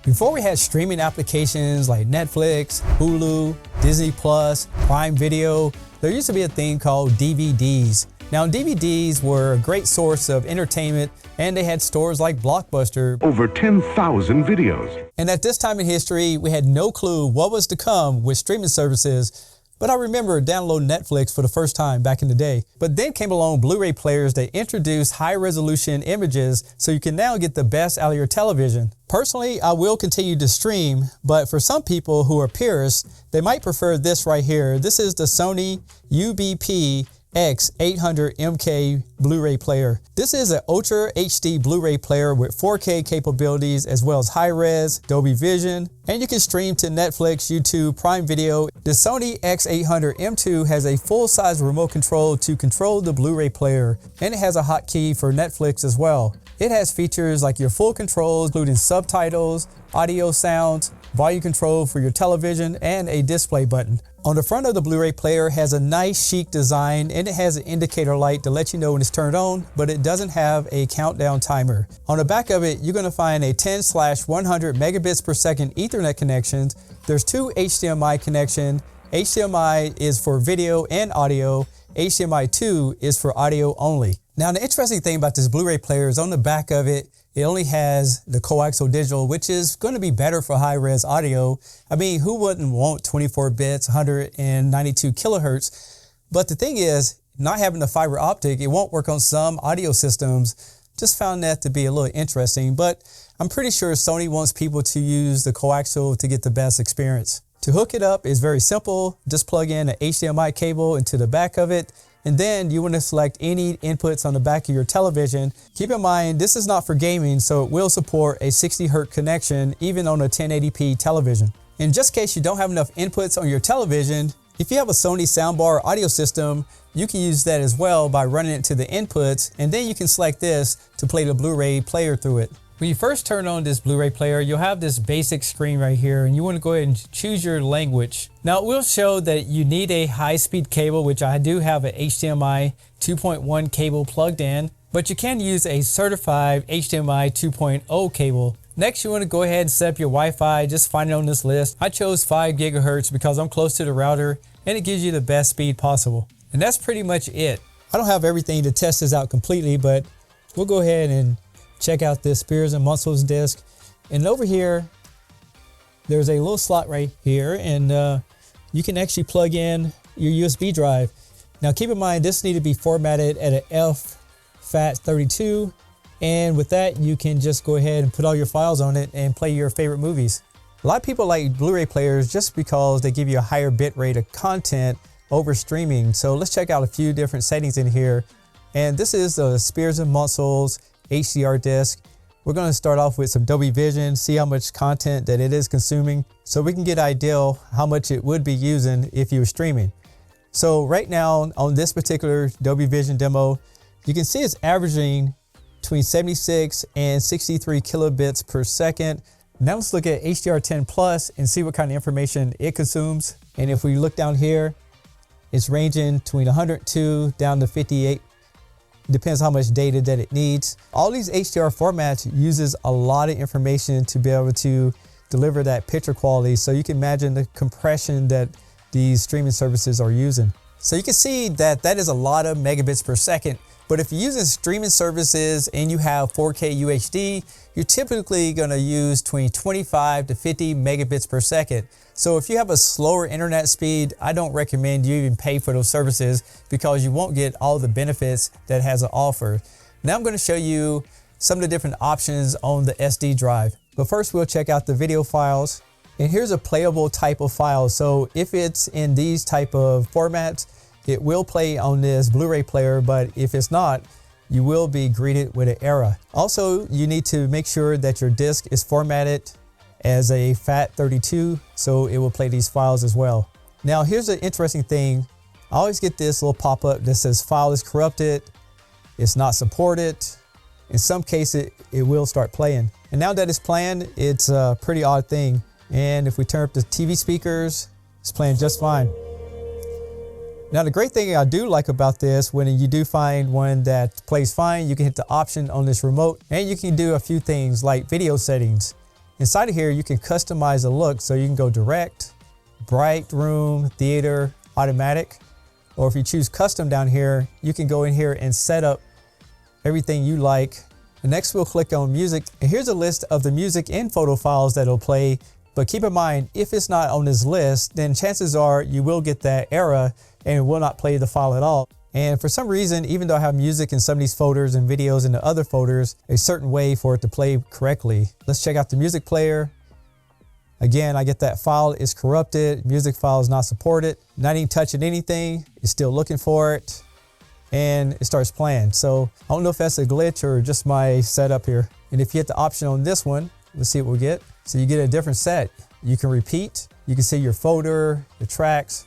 Before we had streaming applications like Netflix, Hulu, Disney Plus, Prime Video, there used to be a thing called DVDs. Now DVDs were a great source of entertainment, and they had stores like Blockbuster. Over 10,000 videos. And at this time in history, we had no clue what was to come with streaming services. But I remember downloading Netflix for the first time back in the day. But then came along Blu-ray players that introduced high resolution images so you can now get the best out of your television. Personally, I will continue to stream, but for some people who are purists, they might prefer this right here. This is the Sony UBP-X800M2 Blu-ray player. This is an Ultra HD Blu-ray player with 4K capabilities as well as high-res, Dolby Vision, and you can stream to Netflix, YouTube, Prime Video. The Sony X800M2 has a full-size remote control to control the Blu-ray player, and it has a hotkey for Netflix as well. It has features like your full controls, including subtitles, audio sounds, volume control for your television, and a display button. On the front of the Blu-ray player has a nice chic design, and it has an indicator light to let you know when it's turned on, but it doesn't have a countdown timer. On the back of it, you're going to find a 10/100 megabits per second Ethernet connections. There's two HDMI connections. HDMI is for video and audio. HDMI 2 is for audio only. Now, the interesting thing about this Blu-ray player is on the back of it, it only has the coaxial digital, which is going to be better for high-res audio. I mean, who wouldn't want 24 bits, 192 kilohertz? But the thing is, not having the fiber optic, it won't work on some audio systems. Just found that to be a little interesting, but I'm pretty sure Sony wants people to use the coaxial to get the best experience. To hook it up is very simple. Just plug in an HDMI cable into the back of it, and then you want to select any inputs on the back of your television. Keep in mind, this is not for gaming, so it will support a 60 hertz connection even on a 1080p television. In just case you don't have enough inputs on your television, if you have a Sony soundbar audio system, you can use that as well by running it to the inputs, and then you can select this to play the Blu-ray player through it. When you first turn on this Blu-ray player, you'll have this basic screen right here, and you want to go ahead and choose your language. Now it will show that you need a high-speed cable, which I do have an HDMI 2.1 cable plugged in, but you can use a certified HDMI 2.0 cable. Next, you want to go ahead and set up your Wi-Fi. Just find it on this list. I chose 5 gigahertz because I'm close to the router, and it gives you the best speed possible. And that's pretty much it. I don't have everything to test this out completely, but we'll go ahead and check out this Spears and Muscles disc. And over here, there's a little slot right here, and you can actually plug in your USB drive. Now keep in mind, this needs to be formatted at an FAT32, and with that, you can just go ahead and put all your files on it and play your favorite movies. A lot of people like Blu-ray players just because they give you a higher bit rate of content over streaming. So let's check out a few different settings in here. And this is the Spears and Muscles HDR disc. We're going to start off with some Dolby Vision, see how much content that it is consuming, so we can get an idea how much it would be using if you were streaming. So right now on this particular Dolby Vision demo, you can see it's averaging between 76 and 63 kilobits per second. Now let's look at HDR10 Plus and see what kind of information it consumes. And if we look down here, it's ranging between 102 down to 58. Depends how much data that it needs. All these HDR formats uses a lot of information to be able to deliver that picture quality. So you can imagine the compression that these streaming services are using. So you can see that that is a lot of megabits per second. But if you're using streaming services and you have 4K UHD, you're typically going to use between 25 to 50 megabits per second. So if you have a slower internet speed, I don't recommend you even pay for those services because you won't get all the benefits that it has to offer. Now I'm going to show you some of the different options on the SD drive. But first we'll check out the video files. And here's a playable type of file. So if it's in these type of formats, it will play on this Blu-ray player, but if it's not, you will be greeted with an error. Also, you need to make sure that your disc is formatted as a FAT32, so it will play these files as well. Now, here's an interesting thing. I always get this little pop-up that says file is corrupted, it's not supported. In some cases, it will start playing. And now that it's playing, it's a pretty odd thing. And if we turn up the TV speakers, it's playing just fine. Now the great thing I do like about this, when you do find one that plays fine, you can hit the option on this remote and you can do a few things like video settings. Inside of here, you can customize the look, so you can go direct, bright room, theater, automatic, or if you choose custom down here, you can go in here and set up everything you like. And next we'll click on music, and here's a list of the music and photo files that'll play. But keep in mind, if it's not on this list, then chances are you will get that error and it will not play the file at all. And for some reason, even though I have music in some of these folders and videos in the other folders, a certain way for it to play correctly. Let's check out the music player. Again, I get that file is corrupted, music file is not supported, not even touching anything, it's still looking for it, and it starts playing. So I don't know if that's a glitch or just my setup here. And if you hit the option on this one, let's see what we get. So you get a different set. You can repeat, you can see your folder, the tracks.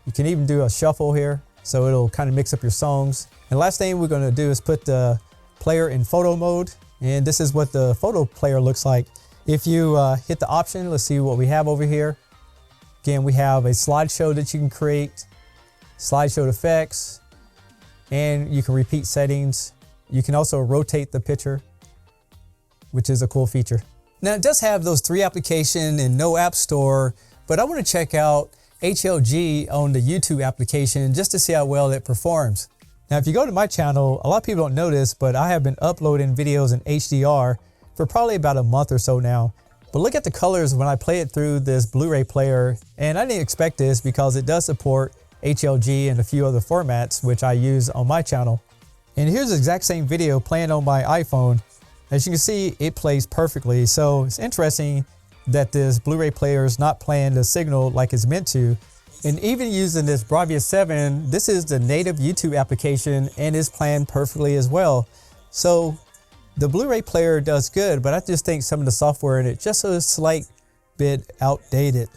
You can even do a shuffle here, so it'll kind of mix up your songs. And last thing we're gonna do is put the player in photo mode. And this is what the photo player looks like. If you hit the option, let's see what we have over here. Again, we have a slideshow that you can create, slideshow effects, and you can repeat settings. You can also rotate the picture, which is a cool feature. Now it does have those 3 applications and no app store, but I want to check out HLG on the YouTube application just to see how well it performs. Now if you go to my channel, a lot of people don't know this, but I have been uploading videos in HDR for probably about a month or so now. But look at the colors when I play it through this Blu-ray player, and I didn't expect this because it does support HLG and a few other formats which I use on my channel. And here's the exact same video playing on my iPhone. As you can see, it plays perfectly. So it's interesting that this Blu-ray player is not playing the signal like it's meant to. And even using this Bravia 7, this is the native YouTube application and is playing perfectly as well. So the Blu-ray player does good, but I just think some of the software in it just a slight bit outdated.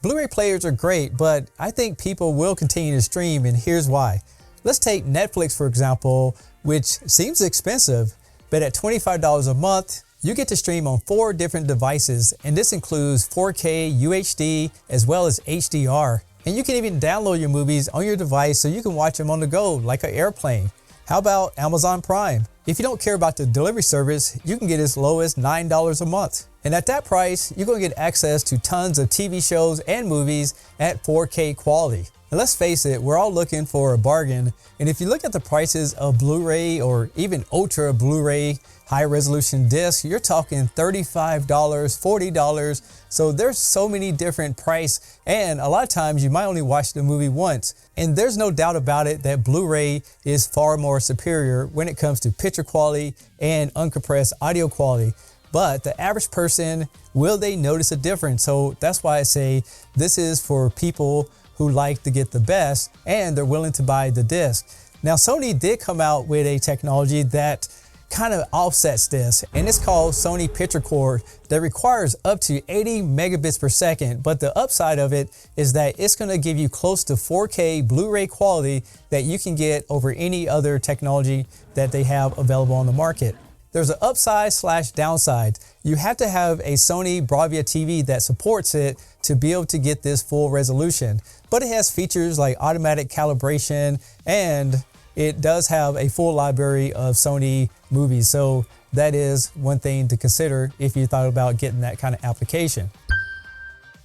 Blu-ray players are great, but I think people will continue to stream, and here's why. Let's take Netflix for example, which seems expensive, but at $25 a month, you get to stream on 4 different devices, and this includes 4K, UHD, as well as HDR. And you can even download your movies on your device so you can watch them on the go, like an airplane. How about Amazon Prime? If you don't care about the delivery service, you can get as low as $9 a month. And at that price, you're going to get access to tons of TV shows and movies at 4K quality. And let's face it, we're all looking for a bargain. And if you look at the prices of Blu-ray or even Ultra Blu-ray high resolution discs, you're talking $35, $40. So there's so many different price, and a lot of times you might only watch the movie once. And there's no doubt about it that Blu-ray is far more superior when it comes to picture quality and uncompressed audio quality. But the average person, will they notice a difference? So that's why I say this is for people who like to get the best and they're willing to buy the disc. Now Sony did come out with a technology that kind of offsets this, and it's called Sony Picture Cord that requires up to 80 megabits per second. But the upside of it is that it's going to give you close to 4K Blu-ray quality that you can get over any other technology that they have available on the market. There's an upside / downside. You have to have a Sony Bravia TV that supports it to be able to get this full resolution. But it has features like automatic calibration, and it does have a full library of Sony movies. So that is one thing to consider if you thought about getting that kind of application.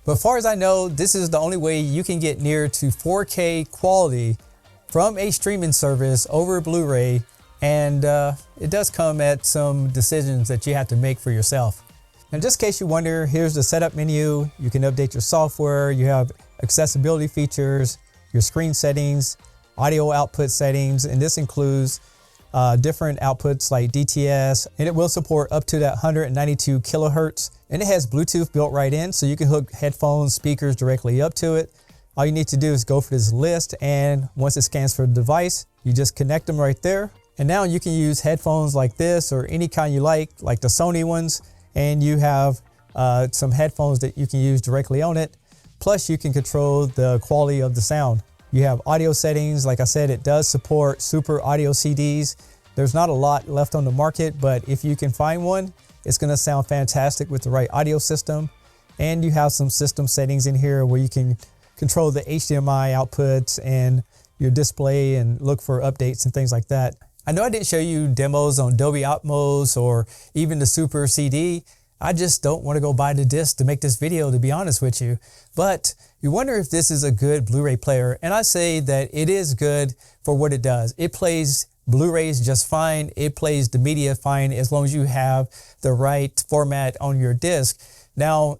But as far as I know, this is the only way you can get near to 4K quality from a streaming service over Blu-ray. And it does come at some decisions that you have to make for yourself. And just in case you wonder, here's the setup menu. You can update your software. You have accessibility features, your screen settings, audio output settings, and this includes different outputs like DTS, and it will support up to that 192 kilohertz. And it has Bluetooth built right in, so you can hook headphones, speakers directly up to it. All you need to do is go for this list, and once it scans for the device, you just connect them right there. And now you can use headphones like this or any kind you like the Sony ones, and you have some headphones that you can use directly on it. Plus you can control the quality of the sound. You have audio settings. Like I said, it does support super audio CDs. There's not a lot left on the market, but if you can find one, it's gonna sound fantastic with the right audio system. And you have some system settings in here where you can control the HDMI outputs and your display and look for updates and things like that. I know I didn't show you demos on Dolby Atmos or even the Super CD. I just don't want to go buy the disc to make this video, to be honest with you. But you wonder if this is a good Blu-ray player, and I say that it is good for what it does. It plays Blu-rays just fine. It plays the media fine as long as you have the right format on your disc. Now,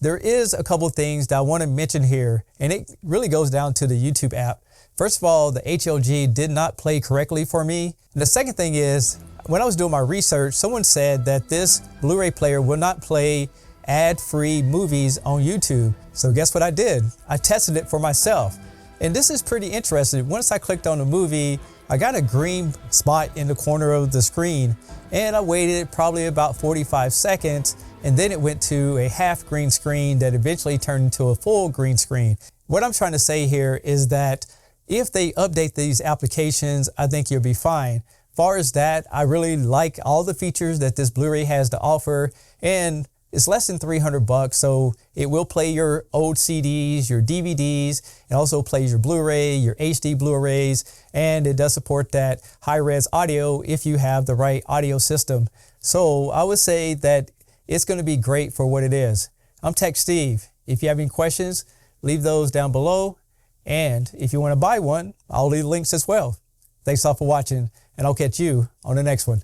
there is a couple things that I want to mention here, and it really goes down to the YouTube app. First of all, the HLG did not play correctly for me. And the second thing is, when I was doing my research, someone said that this Blu-ray player will not play ad-free movies on YouTube. So guess what I did? I tested it for myself. And this is pretty interesting. Once I clicked on the movie, I got a green spot in the corner of the screen, and I waited probably about 45 seconds, and then it went to a half green screen that eventually turned into a full green screen. What I'm trying to say here is that if they update these applications, I think you'll be fine. Far as that, I really like all the features that this Blu-ray has to offer, and it's less than $300, so it will play your old CDs, your DVDs. It also plays your Blu-ray, your HD Blu-rays, and it does support that high-res audio if you have the right audio system. So I would say that it's going to be great for what it is. I'm Tech Steve. If you have any questions, leave those down below. And if you want to buy one, I'll leave links as well. Thanks all for watching, and I'll catch you on the next one.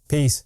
Peace.